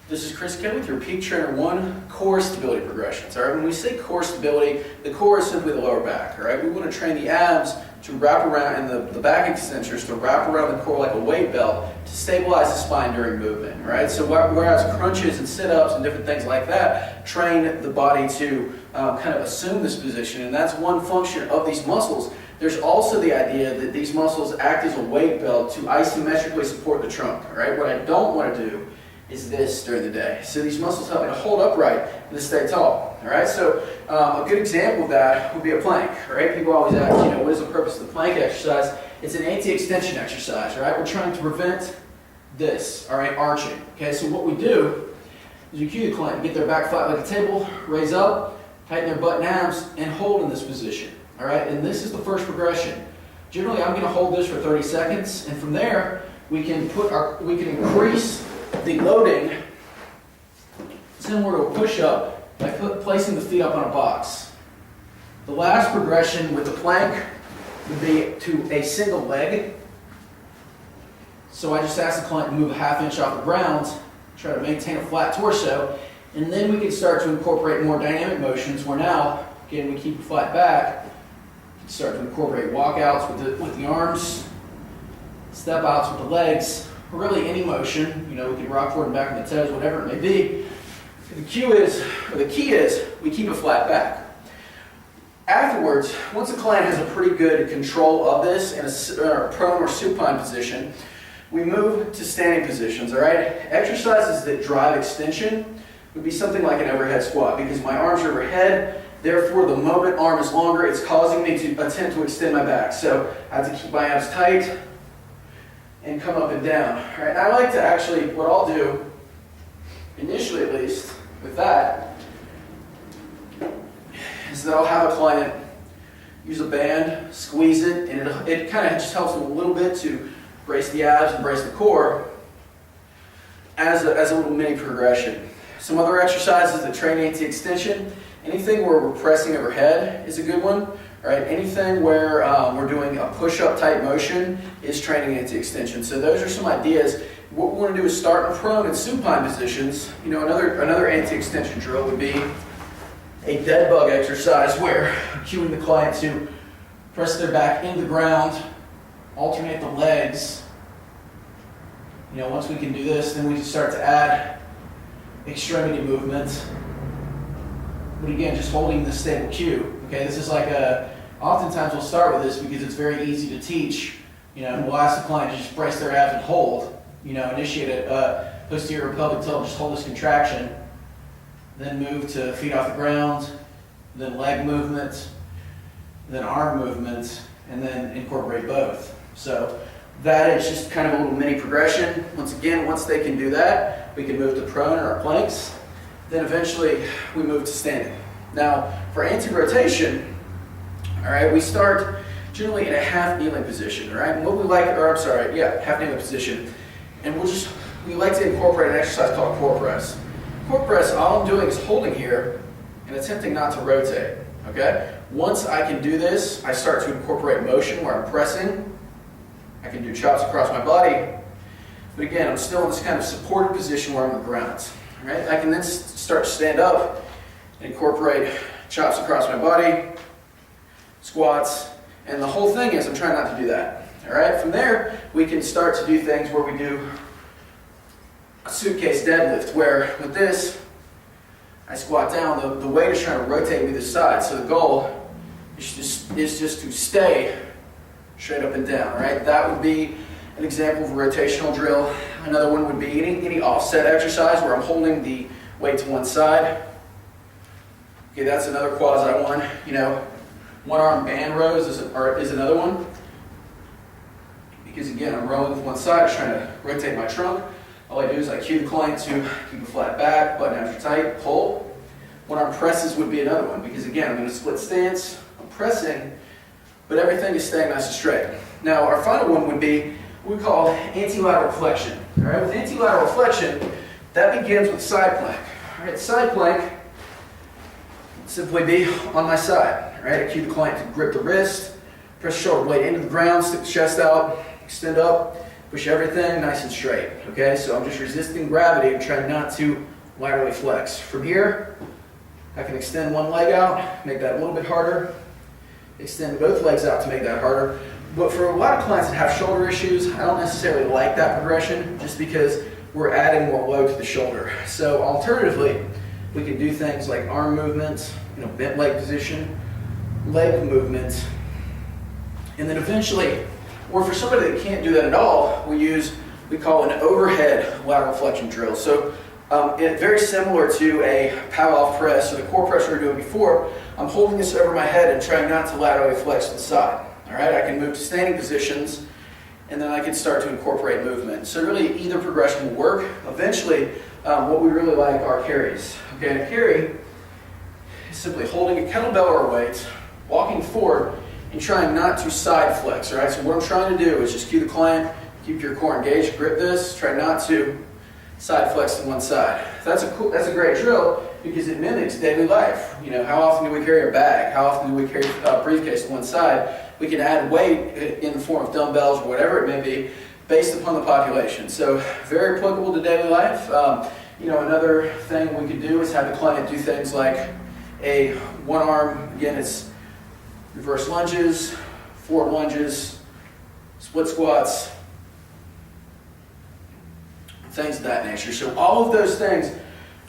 This is Chris Kim with your Peak Trainer 1 core stability progressions. All right, when we say core stability, the core is simply the lower back. All right, we want to train the abs to wrap around and the back extensors to wrap around the core like a weight belt to stabilize the spine during movement. All right, so whereas crunches and sit-ups and different things like that train the body to kind of assume this position, and that's one function of these muscles. There's also the idea that these muscles act as a weight belt to isometrically support the trunk. All right, what I don't want to do is this during the day. So these muscles help me to hold upright and to stay tall. All right, so a good example of that would be a plank. All right, people always ask, what is the purpose of the plank exercise? It's an anti-extension exercise. All right, we're trying to prevent this. All right, arching. Okay, so what we do is you cue the client, get their back flat like a table, raise up, tighten their butt and abs, and hold in this position. All right, and this is the first progression. Generally, I'm going to hold this for 30 seconds, and from there we can increase the loading similar to a push-up by placing the feet up on a box. The last progression with the plank would be to a single leg. So I just ask the client to move a ½ inch off the ground, try to maintain a flat torso, and then we can start to incorporate more dynamic motions where now, again, we keep a flat back, start to incorporate walkouts with the arms, step outs with the legs, or really any motion. We can rock forward and back on the toes, whatever it may be. The key is we keep a flat back. Afterwards, once the client has a pretty good control of this in a prone or supine position, we move to standing positions. All right, exercises that drive extension would be something like an overhead squat, because my arms are overhead. Therefore, the moment arm is longer, it's causing me to attempt to extend my back. So I have to keep my abs tight and come up and down. All right, I like to actually, what I'll do, initially at least, with that, is that I'll have a client use a band, squeeze it, and it kind of just helps them a little bit to brace the abs and brace the core as a little mini progression. Some other exercises that train anti-extension, anything where we're pressing overhead is a good one. All right, anything where we're doing a push-up type motion is training anti-extension. So those are some ideas. What we want to do is start in prone and supine positions. Another anti-extension drill would be a dead bug exercise where I'm cueing the client to press their back into the ground, alternate the legs. Once we can do this, then we can start to add extremity movements. But again, just holding the stable cue. Okay, this is like oftentimes we'll start with this because it's very easy to teach. And we'll ask the client to just brace their abs and hold. Initiate a posterior pelvic tilt, just hold this contraction. Then move to feet off the ground, then leg movement, then arm movement, and then incorporate both. So that is just kind of a little mini progression. Once they can do that, we can move to prone or our planks. Then eventually we move to standing. Now for anti-rotation, all right, we start generally in a half kneeling position, all right? And what we like, half kneeling position. And we like to incorporate an exercise called core press. Core press, all I'm doing is holding here and attempting not to rotate, okay? Once I can do this, I start to incorporate motion where I'm pressing. I can do chops across my body. But again, I'm still in this kind of supported position where I'm on the ground. All right? I can then start to stand up and incorporate chops across my body, squats, and the whole thing is I'm trying not to do that. All right? From there, we can start to do things where we do a suitcase deadlift, where with this, I squat down. The weight is trying to rotate me to the side, so the goal is just to stay straight up and down. All right? That would be an example of a rotational drill. Another one would be any offset exercise where I'm holding the weight to one side. Okay, that's another quasi one. One arm band rows is another one. Because again, I'm rowing with one side, trying to rotate my trunk. All I do is I cue the client to keep a flat back, button abs are tight, pull. One arm presses would be another one, because again, I'm in a split stance, I'm pressing, but everything is staying nice and straight. Now, our final one would be what we call anti-lateral flexion. All right, with anti-lateral flexion, that begins with side plank. All right, side plank simply be on my side. All right, I cue the client to grip the wrist, press shoulder blade into the ground, stick the chest out, extend up, Push everything nice and straight, okay? So I'm just resisting gravity and trying not to laterally flex. From here, I can extend one leg out, make that a little bit harder. Extend both legs out to make that harder. But for a lot of clients that have shoulder issues, I don't necessarily like that progression just because we're adding more load to the shoulder. So alternatively, we can do things like arm movements, bent leg position, leg movements, and then eventually, or for somebody that can't do that at all, we call an overhead lateral flexion drill. So very similar to a power press or the core press we were doing before, I'm holding this over my head and trying not to laterally flex to the side. All right, I can move to standing positions, and then I can start to incorporate movement. So really, either progression will work. Eventually, what we really like are carries. Okay, a carry is simply holding a kettlebell or a weight, walking forward, and trying not to side flex. All right, so what I'm trying to do is just cue the client, keep your core engaged, grip this, try not to side flex to one side. That's a great drill because it mimics daily life. How often do we carry a bag? How often do we carry a briefcase to one side? We can add weight in the form of dumbbells or whatever it may be based upon the population. So very applicable to daily life. Another thing we could do is have the client do things like a one arm, again it's reverse lunges, forward lunges, split squats, things of that nature. So all of those things,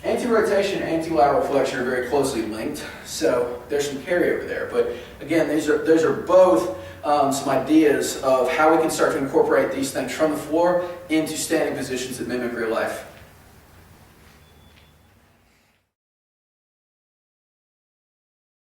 anti-rotation and anti-lateral flexion are very closely linked, so there's some carryover there. But again, those are both some ideas of how we can start to incorporate these things from the floor into standing positions that mimic real life.